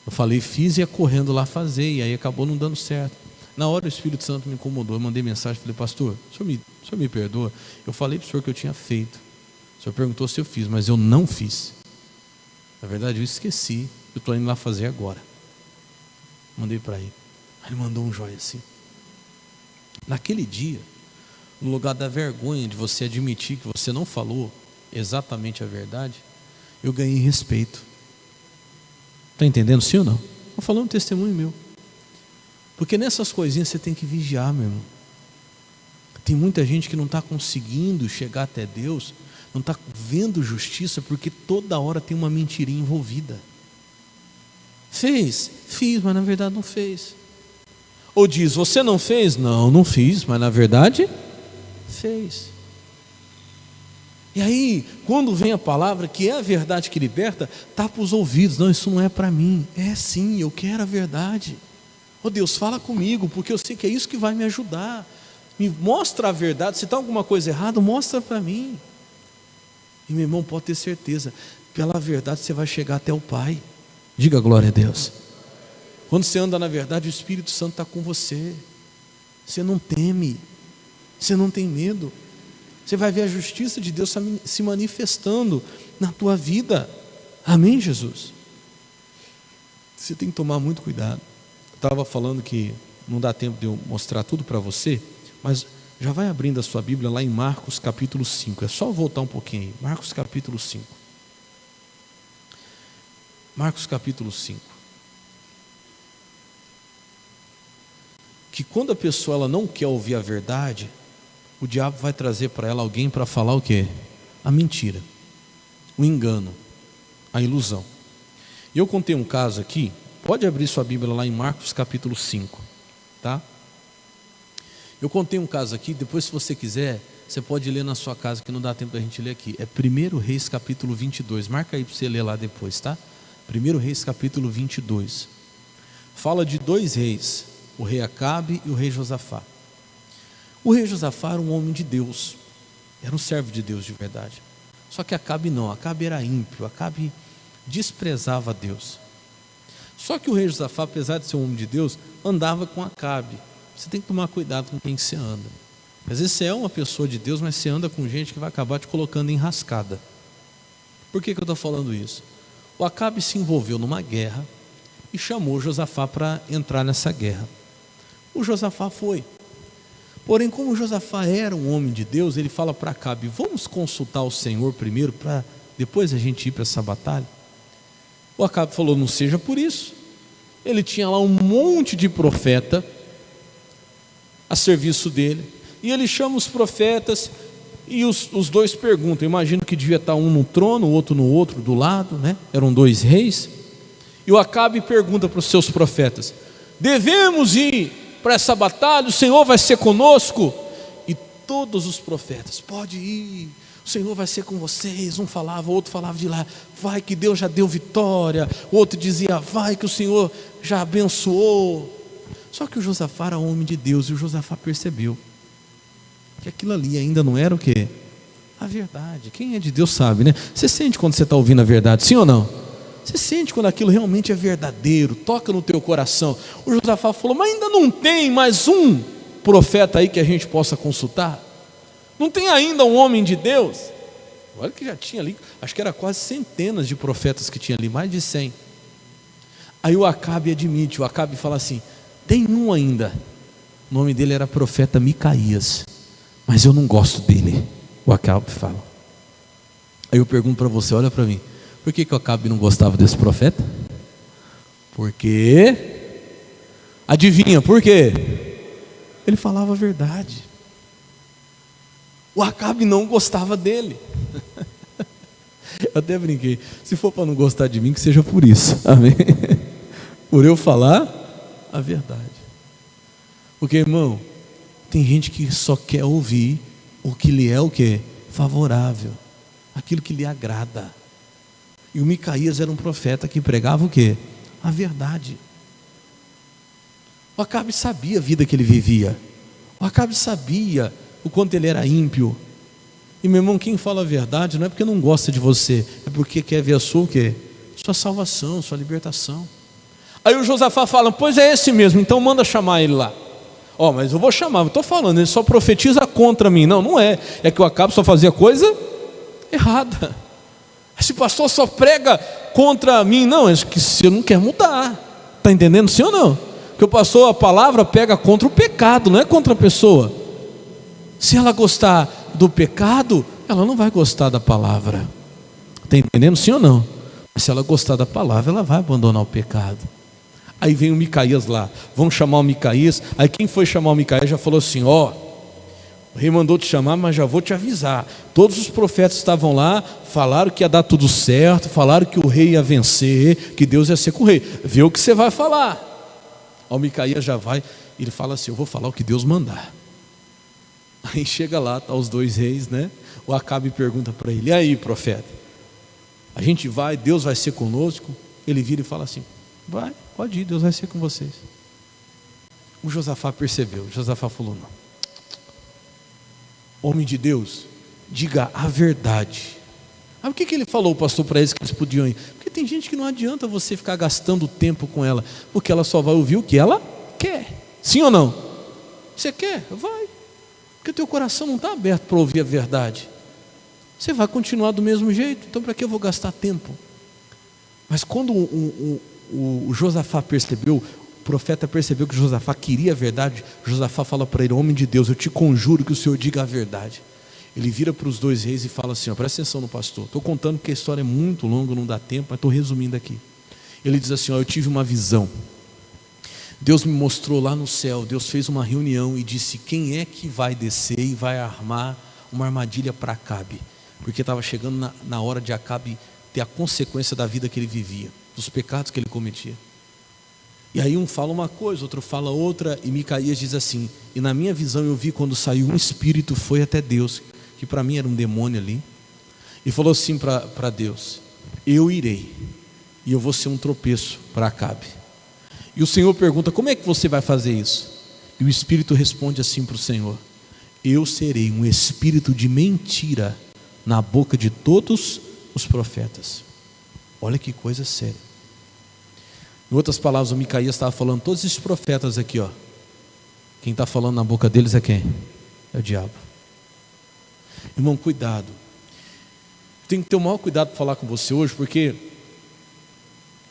Eu falei fiz e ia correndo lá fazer, e aí acabou não dando certo. Na hora o Espírito Santo me incomodou, eu mandei mensagem, falei, pastor, o senhor me perdoa? Eu falei para o senhor que eu tinha feito. O senhor perguntou se eu fiz, mas eu não fiz. Na verdade eu esqueci, eu estou indo lá fazer agora. Mandei para ele. Aí ele mandou um joia assim. Naquele dia, no lugar da vergonha de você admitir que você não falou exatamente a verdade, eu ganhei respeito. Está entendendo, sim ou não? Estou falando um testemunho meu. Porque nessas coisinhas você tem que vigiar, meu irmão. Tem muita gente que não está conseguindo chegar até Deus, não está vendo justiça, porque toda hora tem uma mentirinha envolvida. Fiz, mas na verdade não fez. Ou diz, você não fez? Não, não fiz, mas na verdade fez. E aí, quando vem a palavra, que é a verdade que liberta, tapa os ouvidos. Não, isso não é para mim. É sim, eu quero a verdade. Oh Deus, fala comigo, porque eu sei que é isso que vai me ajudar. Me mostra a verdade. Se está alguma coisa errada, mostra para mim. E meu irmão, pode ter certeza, pela verdade você vai chegar até o Pai. Diga glória a Deus. Quando você anda na verdade, o Espírito Santo está com você. Você não teme, você não tem medo. Você vai ver a justiça de Deus se manifestando na tua vida. Amém, Jesus? Você tem que tomar muito cuidado. Eu estava falando que não dá tempo de eu mostrar tudo para você, mas já vai abrindo a sua Bíblia lá em Marcos capítulo 5. É só voltar um pouquinho aí. Marcos capítulo 5. Marcos capítulo 5. Que quando a pessoa ela não quer ouvir a verdade, o diabo vai trazer para ela alguém para falar o quê? A mentira, o engano, a ilusão. E eu contei um caso aqui, pode abrir sua Bíblia lá em Marcos capítulo 5, tá? Eu contei um caso aqui, depois se você quiser, você pode ler na sua casa, que não dá tempo da gente ler aqui. É 1 Reis capítulo 22, marca aí para você ler lá depois, tá? 1 Reis capítulo 22. Fala de dois reis, o rei Acabe e o rei Josafá. O rei Josafá era um homem de Deus, era um servo de Deus de verdade. Só que Acabe não, Acabe era ímpio, Acabe desprezava Deus. Só que o rei Josafá, apesar de ser um homem de Deus, andava com Acabe. Você tem que tomar cuidado com quem você anda. Às vezes você é uma pessoa de Deus, mas você anda com gente que vai acabar te colocando em rascada. Por que eu estou falando isso? O Acabe se envolveu numa guerra e chamou Josafá para entrar nessa guerra. O Josafá foi. Porém, como Josafá era um homem de Deus, ele fala para Acabe, vamos consultar o Senhor primeiro, para depois a gente ir para essa batalha. O Acabe falou, não seja por isso. Ele tinha lá um monte de profeta a serviço dele, e ele chama os profetas, e os dois perguntam. Eu imagino que devia estar um no trono, o outro no outro, do lado, né? Eram dois reis. E o Acabe pergunta para os seus profetas, devemos ir para essa batalha? O Senhor vai ser conosco? E todos os profetas, pode ir, o Senhor vai ser com vocês. Um falava, o outro falava de lá, vai que Deus já deu vitória. O outro dizia, vai que o Senhor já abençoou. Só que o Josafá era homem de Deus, e o Josafá percebeu que aquilo ali ainda não era o quê? A verdade. Quem é de Deus sabe, né? Você sente quando você está ouvindo a verdade, sim ou não? Você sente quando aquilo realmente é verdadeiro, toca no teu coração. O Josafá falou: mas ainda não tem mais um profeta aí que a gente possa consultar? Não tem ainda um homem de Deus? Olha que já tinha ali, acho que era quase centenas de profetas que tinha ali, mais de 100. Aí o Acabe admite, o Acabe fala assim: tem um ainda, o nome dele era profeta Micaías, mas eu não gosto dele. O Acabe fala. Aí eu pergunto para você, olha para mim, por que o Acabe não gostava desse profeta? Porque, adivinha, por quê? Ele falava a verdade. O Acabe não gostava dele. Eu até brinquei, se for para não gostar de mim, que seja por isso, amém? Por eu falar a verdade. Porque, irmão, tem gente que só quer ouvir o que lhe é o quê? Favorável, aquilo que lhe agrada. E o Micaías era um profeta que pregava o quê? A verdade. O Acabe sabia a vida que ele vivia. O Acabe sabia o quanto ele era ímpio. E meu irmão, quem fala a verdade não é porque não gosta de você, é porque quer ver a sua o quê? Sua salvação, sua libertação. Aí o Josafá fala: pois é esse mesmo, então manda chamar ele lá. Mas eu vou chamar, eu estou falando, ele só profetiza contra mim. Não, não é. É que o Acabe só fazia coisa errada. Esse pastor só prega contra mim. Não, é que você não quer mudar. Está entendendo, sim ou não? Porque o pastor, a palavra pega contra o pecado, não é contra a pessoa. Se ela gostar do pecado, ela não vai gostar da palavra. Está entendendo, sim ou não? Se ela gostar da palavra, ela vai abandonar o pecado. Aí vem o Micaías lá, vão chamar o Micaías. Aí quem foi chamar o Micaías já falou assim: o rei mandou te chamar, mas já vou te avisar. Todos os profetas estavam lá, falaram que ia dar tudo certo, falaram que o rei ia vencer, que Deus ia ser com o rei. Vê o que você vai falar. Aí o Micaías já vai, ele fala assim: eu vou falar o que Deus mandar. Aí chega lá, tá os dois reis, né? O Acabe pergunta para ele: e aí, profeta, a gente vai, Deus vai ser conosco? Ele vira e fala assim: vai, pode ir, Deus vai ser com vocês. O Josafá percebeu. Josafá falou: não, homem de Deus, diga a verdade. Aí o que ele falou, pastor, para eles que eles podiam ir? Porque tem gente que não adianta você ficar gastando tempo com ela, porque ela só vai ouvir o que ela quer. Sim ou não? Você quer? Vai. Porque o teu coração não está aberto para ouvir a verdade. Você vai continuar do mesmo jeito. Então para que eu vou gastar tempo? Mas quando o Josafá percebeu, o profeta percebeu que Josafá queria a verdade, Josafá fala para ele: homem de Deus, eu te conjuro que o Senhor diga a verdade. Ele vira para os dois reis e fala assim: presta atenção no pastor, estou contando porque a história é muito longa, não dá tempo, mas estou resumindo aqui. Ele diz assim: eu tive uma visão, Deus me mostrou lá no céu, Deus fez uma reunião e disse: quem é que vai descer e vai armar uma armadilha para Acabe? Porque estava chegando na hora de Acabe ter a consequência da vida que ele vivia, dos pecados que ele cometia. E aí um fala uma coisa, outro fala outra, e Micaías diz assim: e na minha visão eu vi quando saiu um espírito, foi até Deus, que para mim era um demônio ali, e falou assim para Deus: eu irei, e eu vou ser um tropeço para Acabe. E o Senhor pergunta: como é que você vai fazer isso? E o espírito responde assim para o Senhor: eu serei um espírito de mentira na boca de todos os profetas. Olha que coisa séria. Em outras palavras, o Micaías estava falando: todos esses profetas aqui, quem está falando na boca deles é quem? É o diabo. Irmão, cuidado. Tenho que ter o maior cuidado para falar com você hoje, porque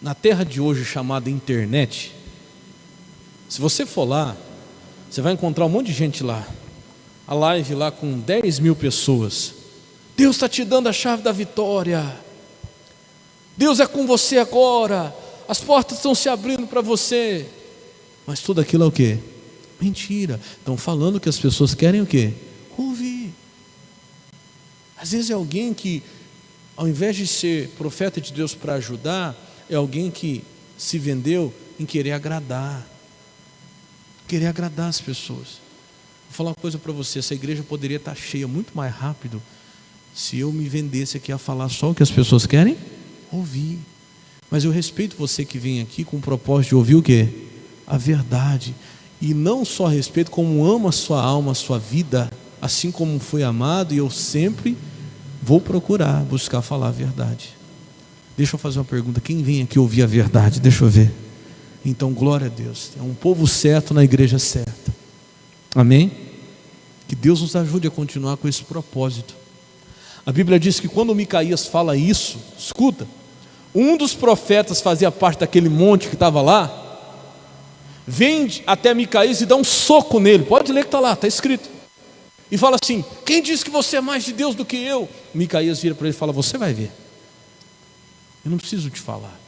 na terra de hoje chamada internet, se você for lá, você vai encontrar um monte de gente lá, a live lá com 10 mil pessoas. Deus está te dando a chave da vitória, Deus é com você agora, as portas estão se abrindo para você. Mas tudo aquilo é o quê? Mentira. Estão falando que as pessoas querem o quê? Ouvir. Às vezes é alguém que, ao invés de ser profeta de Deus para ajudar, é alguém que se vendeu em querer agradar as pessoas. Vou falar uma coisa para você: essa igreja poderia estar cheia muito mais rápido se eu me vendesse aqui a falar só o que as pessoas querem ouvir. Mas eu respeito você que vem aqui com o propósito de ouvir o quê? A verdade. E não só respeito, como amo a sua alma, a sua vida, assim como foi amado, e eu sempre vou procurar, buscar falar a verdade. Deixa eu fazer uma pergunta, quem vem aqui ouvir a verdade? Deixa eu ver. Então, glória a Deus, é um povo certo na igreja certa. Amém? Que Deus nos ajude a continuar com esse propósito. A Bíblia diz que quando Micaías fala isso, escuta, um dos profetas fazia parte daquele monte que estava lá, vem até Micaías e dá um soco nele, pode ler que está lá, está escrito, e fala assim: quem diz que você é mais de Deus do que eu? Micaías vira para ele e fala: você vai ver, eu não preciso te falar.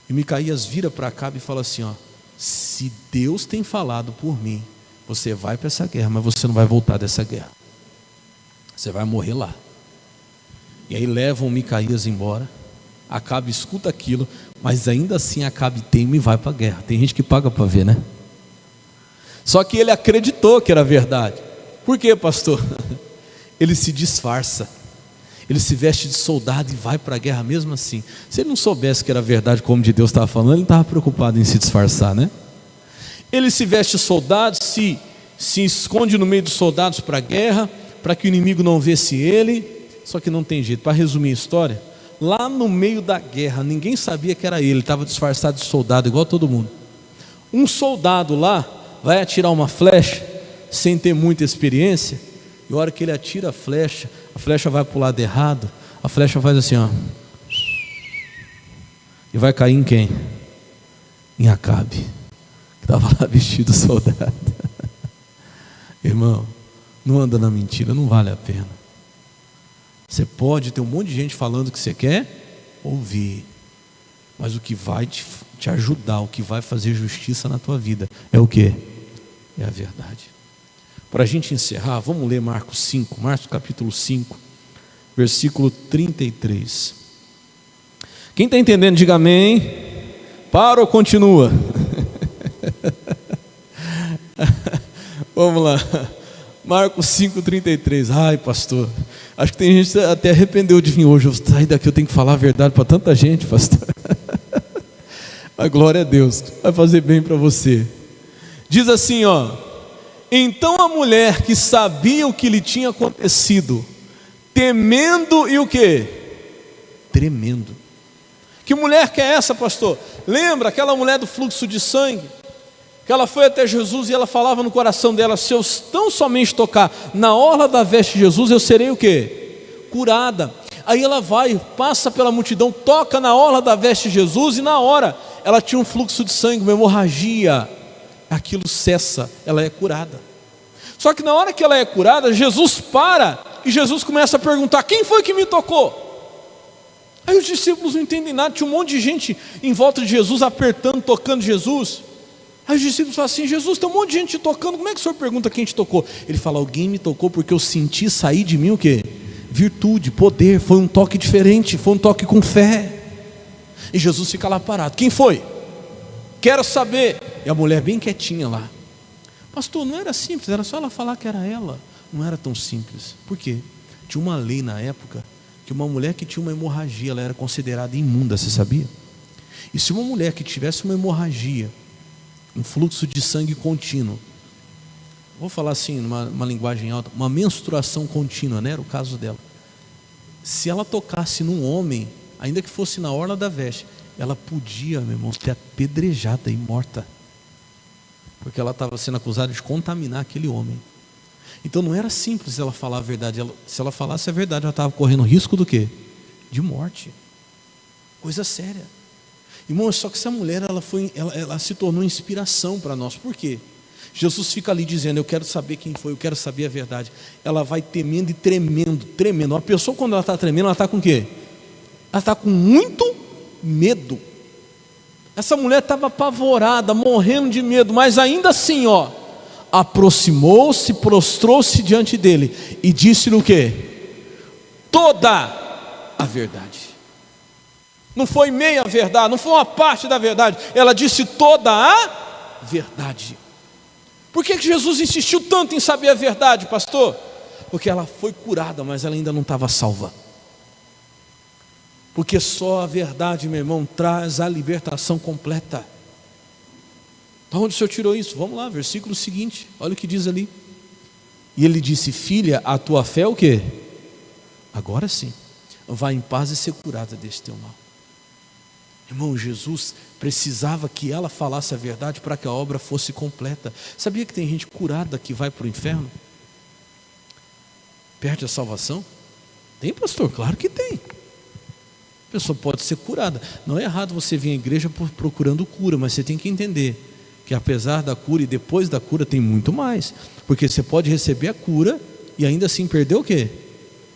E Micaías vira para Acabe e fala assim: ó, se Deus tem falado por mim, você vai para essa guerra, mas você não vai voltar dessa guerra, você vai morrer lá. E aí levam Micaías embora. Acabe escuta aquilo, mas ainda assim Acabe teima e vai para a guerra. Tem gente que paga para ver, né? Só que ele acreditou que era verdade. Por quê, pastor? Ele se disfarça, ele se veste de soldado e vai para a guerra mesmo assim. Se ele não soubesse que era verdade, como de Deus estava falando, ele não estava preocupado em se disfarçar, né? Ele se veste de soldado, se esconde no meio dos soldados para a guerra, para que o inimigo não visse ele. Só que não tem jeito. Para resumir a história, lá no meio da guerra, ninguém sabia que era ele estava disfarçado de soldado, igual todo mundo. Um soldado lá vai atirar uma flecha, sem ter muita experiência, e a hora que ele atira a flecha vai para o lado errado, a flecha faz assim, ó, e vai cair em quem? Em Acabe, que estava lá vestido de soldado. Irmão, não anda na mentira, não vale a pena. Você pode ter um monte de gente falando o que você quer ouvir, mas o que vai te ajudar, o que vai fazer justiça na tua vida é o quê? É a verdade. Para a gente encerrar, vamos ler Marcos 5, Marcos capítulo 5, versículo 33. Quem está entendendo, diga amém. Para ou continua? Vamos lá. Marcos 5,33. Ai, pastor, acho que tem gente que até arrependeu de vir hoje. Eu saí daqui, eu tenho que falar a verdade para tanta gente, pastor. A glória a Deus, vai fazer bem para você. Diz assim, ó: então a mulher que sabia o que lhe tinha acontecido, temendo e o quê? Tremendo. Que mulher que é essa, pastor? Lembra aquela mulher do fluxo de sangue? Que ela foi até Jesus e ela falava no coração dela: se eu tão somente tocar na orla da veste de Jesus, eu serei o quê? Curada. Aí ela vai, passa pela multidão, toca na orla da veste de Jesus, e na hora ela tinha um fluxo de sangue, uma hemorragia. Aquilo cessa, ela é curada. Só que na hora que ela é curada, Jesus para e Jesus começa a perguntar: quem foi que me tocou? Aí os discípulos não entendem nada, tinha um monte de gente em volta de Jesus, apertando, tocando Jesus. Aí os discípulos falam assim: Jesus, tem um monte de gente te tocando, como é que o senhor pergunta quem te tocou? Ele fala: alguém me tocou porque eu senti sair de mim o quê? Virtude, poder, foi um toque diferente, foi um toque com fé. E Jesus fica lá parado: quem foi? Quero saber. E a mulher bem quietinha lá: pastor, não era simples, era só ela falar que era ela. Não era tão simples. Por quê? Tinha uma lei na época que uma mulher que tinha uma hemorragia, ela era considerada imunda, você sabia? E se uma mulher que tivesse uma hemorragia, um fluxo de sangue contínuo, vou falar assim, numa linguagem alta, uma menstruação contínua, né? Era o caso dela. Se ela tocasse num homem, ainda que fosse na orla da veste, ela podia, meu irmão, ser apedrejada e morta, porque ela estava sendo acusada de contaminar aquele homem. Então não era simples ela falar a verdade. Se ela falasse a verdade, ela estava correndo risco do quê? De morte. Coisa séria. Irmão, só que essa mulher, ela se tornou inspiração para nós. Por quê? Jesus fica ali dizendo: eu quero saber quem foi, eu quero saber a verdade. Ela vai temendo e tremendo, tremendo. Uma pessoa, quando ela está tremendo, ela está com o quê? Ela está com muito medo. Essa mulher estava apavorada, morrendo de medo, mas ainda assim, ó, aproximou-se, prostrou-se diante dele e disse-lhe o quê? Toda a verdade. Não foi meia verdade, não foi uma parte da verdade. Ela disse toda a verdade. Por que Jesus insistiu tanto em saber a verdade, pastor? Porque ela foi curada, mas ela ainda não estava salva. Porque só a verdade, meu irmão, traz a libertação completa. De onde o Senhor tirou isso? Vamos lá, versículo seguinte, olha o que diz ali. E ele disse: filha, a tua fé é o quê? Agora sim, vai em paz e ser curada deste teu mal. Irmão, Jesus precisava que ela falasse a verdade para que a obra fosse completa. Sabia que tem gente curada que vai para o inferno? Perde a salvação? Tem, pastor? Claro que tem. A pessoa pode ser curada. Não é errado você vir à igreja procurando cura, mas você tem que entender que apesar da cura e depois da cura tem muito mais. Porque você pode receber a cura e ainda assim perder o quê?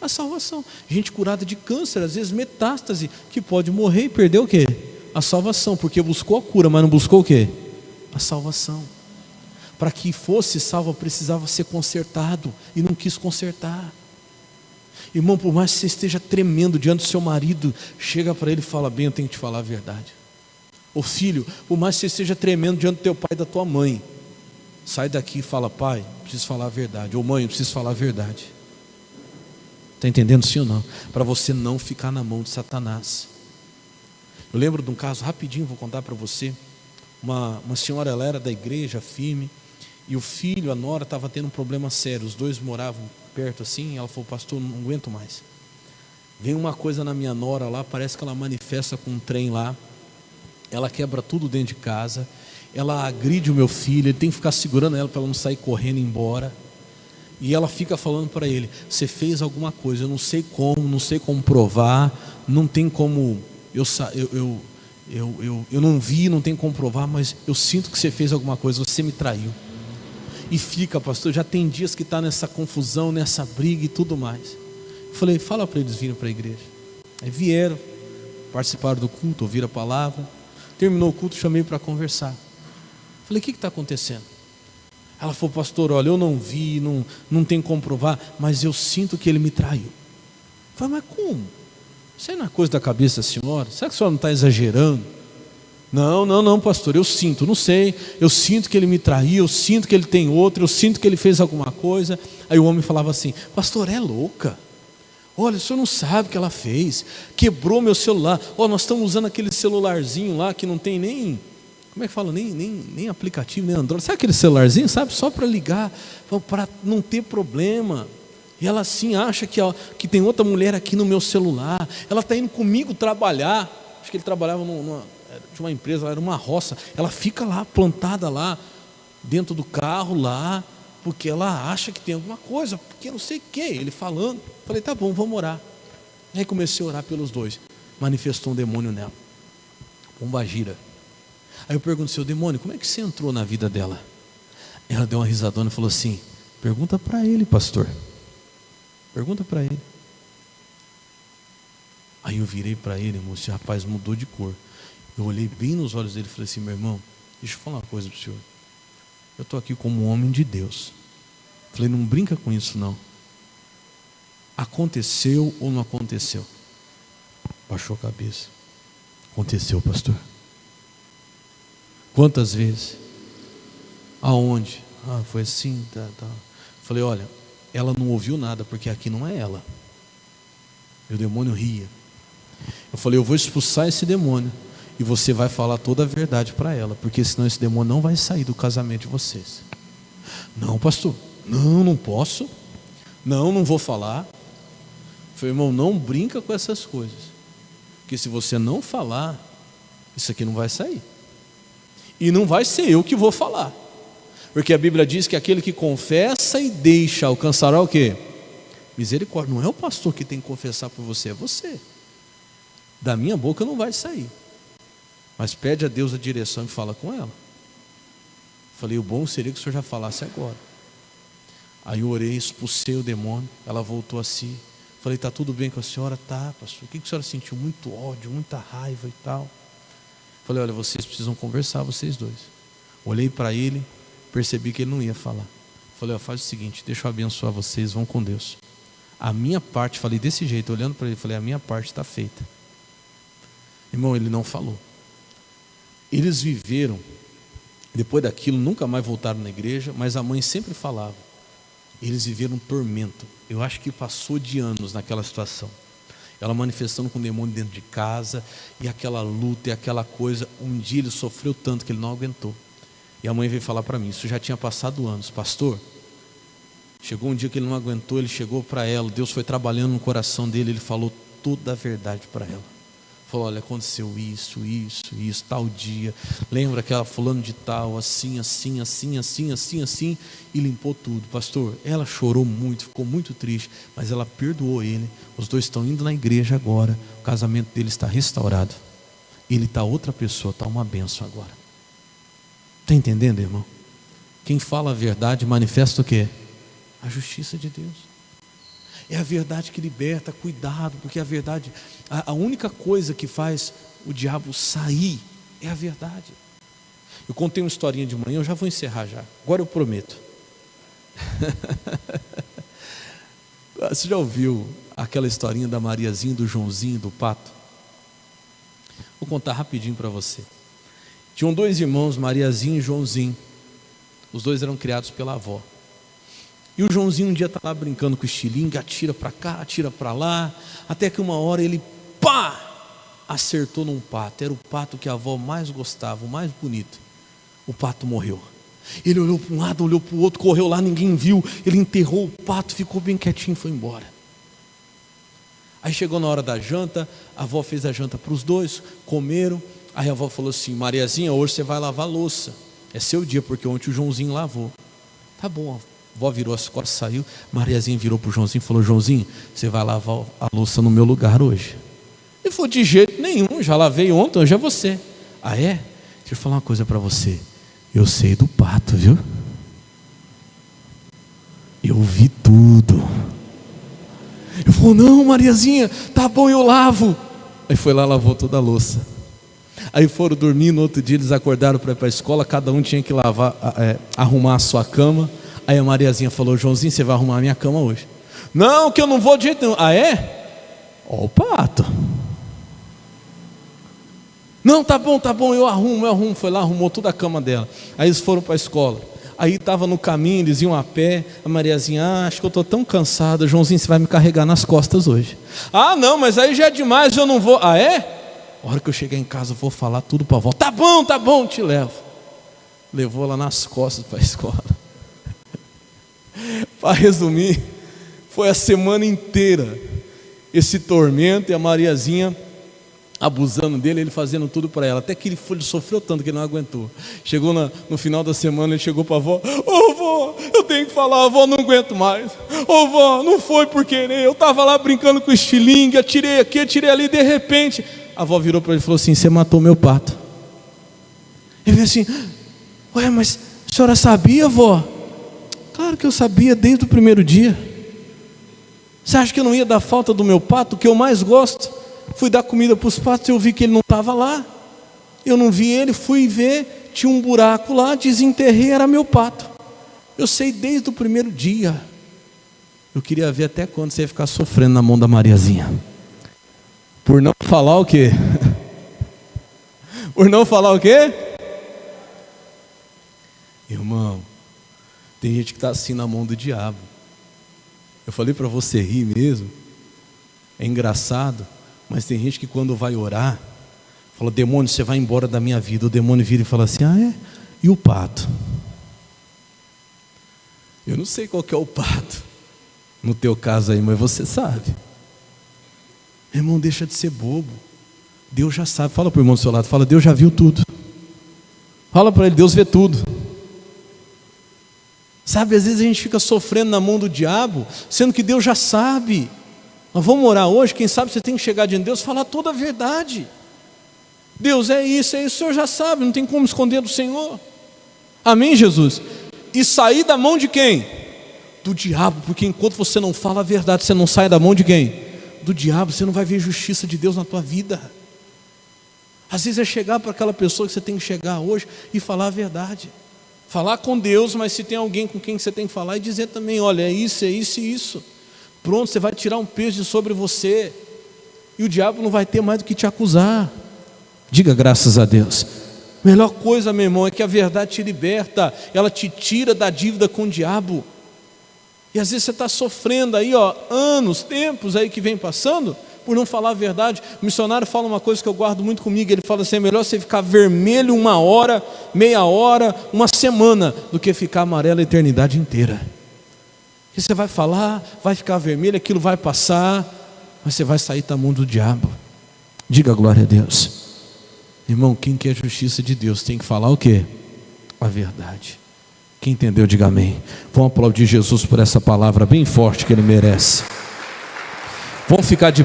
A salvação. Gente curada de câncer, às vezes metástase, que pode morrer e perder o quê? A salvação, porque buscou a cura, mas não buscou o quê? A salvação. Para que fosse salvo precisava ser consertado e não quis consertar. Irmão, por mais que você esteja tremendo diante do seu marido, chega para ele e fala: bem, eu tenho que te falar a verdade. Ô filho, por mais que você esteja tremendo diante do teu pai e da tua mãe, sai daqui e fala: pai, preciso falar a verdade. Ou mãe, eu preciso falar a verdade. Está entendendo, sim ou não? Para você não ficar na mão de Satanás. Eu lembro de um caso, rapidinho, vou contar para você. Uma senhora, ela era da igreja, firme, e o filho, a nora, estava tendo um problema sério. Os dois moravam perto assim, e ela falou: pastor, não aguento mais. Vem uma coisa na minha nora lá, parece que ela manifesta com um trem lá. Ela quebra tudo dentro de casa. Ela agride o meu filho, ele tem que ficar segurando ela para ela não sair correndo e ir embora. E ela fica falando para ele: você fez alguma coisa, eu não sei como provar, não tem como, eu não vi, não tem como provar, mas eu sinto que você fez alguma coisa, você me traiu. E fica, pastor, já tem dias que está nessa confusão, nessa briga e tudo mais. Eu falei: fala para eles virem para a igreja. Aí vieram, participaram do culto, ouviram a palavra. Terminou o culto, chamei para conversar. Falei: o que está acontecendo? Ela falou: pastor, olha, eu não vi, não tem como provar, mas eu sinto que ele me traiu. Eu falei: mas como? Isso aí não é coisa da cabeça da senhora? Será que a senhora não está exagerando? Não, pastor, eu sinto, não sei, eu sinto que ele me traiu, eu sinto que ele tem outro, eu sinto que ele fez alguma coisa. Aí o homem falava assim: pastor, é louca? Olha, o senhor não sabe o que ela fez, quebrou meu celular. Nós estamos usando aquele celularzinho lá que não tem nem, como é que fala, nem aplicativo, nem Android. Sabe aquele celularzinho, sabe, só para ligar, para não ter problema. E ela assim acha que tem outra mulher aqui no meu celular. Ela está indo comigo trabalhar. Acho que ele trabalhava de uma empresa, era uma roça. Ela fica lá, plantada lá, dentro do carro lá, porque ela acha que tem alguma coisa, porque não sei o que. Ele falando, falei: tá bom, vamos orar. Aí comecei a orar pelos dois. Manifestou um demônio nela, pombagira. Aí eu pergunto: seu demônio, como é que você entrou na vida dela? Ela deu uma risadona e falou assim: pergunta para ele, pastor. Pergunta para ele. Aí eu virei para ele, irmão, esse rapaz mudou de cor. Eu olhei bem nos olhos dele e falei assim: meu irmão, deixa eu falar uma coisa para o senhor. Eu estou aqui como um homem de Deus. Falei: não brinca com isso não. Aconteceu ou não aconteceu? Baixou a cabeça. Aconteceu, pastor. Quantas vezes? Aonde? Foi assim, tá. Falei: olha, ela não ouviu nada, porque aqui não é ela. E o demônio ria. Eu falei: eu vou expulsar esse demônio e você vai falar toda a verdade para ela, porque senão esse demônio não vai sair do casamento de vocês. Não, pastor, não posso. Não vou falar. Eu falei: irmão, não brinca com essas coisas, porque se você não falar, isso aqui não vai sair. E não vai ser eu que vou falar, porque a Bíblia diz que aquele que confessa e deixa alcançará o quê? Misericórdia. Não é o pastor que tem que confessar por você, é você. Da minha boca não vai sair, mas pede a Deus a direção e fala com ela. Falei: o bom seria que o senhor já falasse agora. Aí eu orei, expulsei o demônio. Ela voltou a si. Falei: está tudo bem com a senhora? Tá, pastor. O que a senhora sentiu? Muito ódio, muita raiva e tal. Falei: olha, vocês precisam conversar, vocês dois. Olhei para ele, percebi que ele não ia falar. Falei: faz o seguinte, deixa eu abençoar vocês, vão com Deus. A minha parte, falei desse jeito, olhando para ele, falei: a minha parte está feita. Irmão, ele não falou. Eles viveram, depois daquilo, nunca mais voltaram na igreja, mas a mãe sempre falava. Eles viveram um tormento. Eu acho que passou de anos naquela situação. Ela manifestando com o demônio dentro de casa, e aquela luta e aquela coisa. Um dia ele sofreu tanto que ele não aguentou. E a mãe veio falar para mim, isso já tinha passado anos. Pastor, chegou um dia que ele não aguentou, ele chegou para ela, Deus foi trabalhando no coração dele, ele falou toda a verdade para ela. Falou, olha, aconteceu isso, tal dia. Lembra que ela fulano de tal, assim, e limpou tudo. Pastor, ela chorou muito, ficou muito triste, mas ela perdoou ele. Os dois estão indo na igreja agora. O casamento dele está restaurado. Ele está outra pessoa, está uma bênção agora. Está entendendo, irmão? Quem fala a verdade manifesta o quê? A justiça de Deus. É a verdade que liberta, cuidado, porque a verdade, a única coisa que faz o diabo sair é a verdade. Eu contei uma historinha de manhã, eu já vou encerrar já, agora eu prometo. Você já ouviu aquela historinha da Mariazinha, do Joãozinho, do pato? Vou contar rapidinho para você. Tinham dois irmãos, Mariazinha e Joãozinho. Os dois eram criados pela avó. E o Joãozinho um dia está lá brincando com o estilingue, atira para cá, atira para lá, até que uma hora ele, acertou num pato. Era o pato que a avó mais gostava, o mais bonito. O pato morreu. Ele olhou para um lado, olhou para o outro, correu lá, ninguém viu. Ele enterrou o pato, ficou bem quietinho e foi embora. Aí chegou na hora da janta, a avó fez a janta para os dois, comeram. Aí a avó falou assim, Mariazinha, hoje você vai lavar a louça. É seu dia, porque ontem o Joãozinho lavou. Tá bom, a avó virou as costas, saiu. Mariazinha virou para o Joãozinho e falou, Joãozinho, você vai lavar a louça no meu lugar hoje. Ele falou, de jeito nenhum, já lavei ontem, hoje é você. Ah é? Deixa eu falar uma coisa para você. Eu sei do pato, viu? Eu vi tudo. Ele falou, não, Mariazinha, tá bom, eu lavo. Aí foi lá, lavou toda a louça. Aí foram dormir, no outro dia eles acordaram para ir para a escola, cada um tinha que lavar, arrumar a sua cama. Aí a Mariazinha falou, Joãozinho, você vai arrumar a minha cama hoje? Não, que eu não vou de jeito nenhum. Ah é? Ó o pato. Não, tá bom, eu arrumo. Foi lá, arrumou toda a cama dela. Aí eles foram para a escola. Aí estava no caminho, eles iam a pé. A Mariazinha, acho que eu estou tão cansada. Joãozinho, você vai me carregar nas costas hoje. Ah não, mas aí já é demais, eu não vou. Ah é? A hora que eu chegar em casa eu vou falar tudo para a avó. Tá bom, te levo. Levou ela nas costas para a escola. Para resumir, foi a semana inteira esse tormento e a Mariazinha abusando dele, ele fazendo tudo para ela, até que ele sofreu tanto que ele não aguentou. Chegou no final da semana, ele chegou para a avó, ô vó, eu tenho que falar, avó, não aguento mais. Ô vó, não foi por querer, eu estava lá brincando com o estilingue, atirei aqui, atirei ali, de repente, a avó virou para ele e falou assim, você matou meu pato. Ele veio assim, ué, mas a senhora sabia, vó? Claro que eu sabia desde o primeiro dia. Você acha que eu não ia dar falta do meu pato, que eu mais gosto? Fui dar comida para os patos, eu vi que ele não estava lá. Eu não vi ele, fui ver, tinha um buraco lá, desenterrei, era meu pato. Eu sei desde o primeiro dia. Eu queria ver até quando você ia ficar sofrendo na mão da Mariazinha. Por não falar o quê? Por não falar o quê? Irmão, tem gente que está assim na mão do diabo. Eu falei para você rir mesmo. É engraçado. Mas tem gente que quando vai orar, fala, demônio, você vai embora da minha vida. O demônio vira e fala assim, ah é? E o pato? Eu não sei qual que é o pato, no teu caso aí, mas você sabe. Irmão, deixa de ser bobo. Deus já sabe. Fala para o irmão do seu lado, fala, Deus já viu tudo. Fala para ele, Deus vê tudo. Sabe, às vezes a gente fica sofrendo na mão do diabo, sendo que Deus já sabe. Nós vamos orar hoje, quem sabe você tem que chegar diante de Deus e falar toda a verdade. Deus, é isso, o Senhor já sabe, não tem como esconder do Senhor. Amém, Jesus? E sair da mão de quem? Do diabo, porque enquanto você não fala a verdade, você não sai da mão de quem? Do diabo, você não vai ver justiça de Deus na tua vida. Às vezes é chegar para aquela pessoa que você tem que chegar hoje e falar a verdade. Falar com Deus, mas se tem alguém com quem você tem que falar e dizer também, olha, é isso e isso. Pronto, você vai tirar um peso de sobre você. E o diabo não vai ter mais do que te acusar. Diga graças a Deus. Melhor coisa, meu irmão, é que a verdade te liberta. Ela te tira da dívida com o diabo. E às vezes você está sofrendo aí, anos, tempos aí que vem passando, por não falar a verdade. O missionário fala uma coisa que eu guardo muito comigo. Ele fala assim, é melhor você ficar vermelho 1 hora, meia hora, 1 semana, do que ficar amarelo a eternidade inteira. Que você vai falar, vai ficar vermelho, aquilo vai passar, mas você vai sair da mão do diabo. Diga glória a Deus. Irmão, quem quer a justiça de Deus tem que falar o quê? A verdade. Quem entendeu, diga amém. Vamos aplaudir Jesus por essa palavra bem forte que Ele merece. Vamos ficar de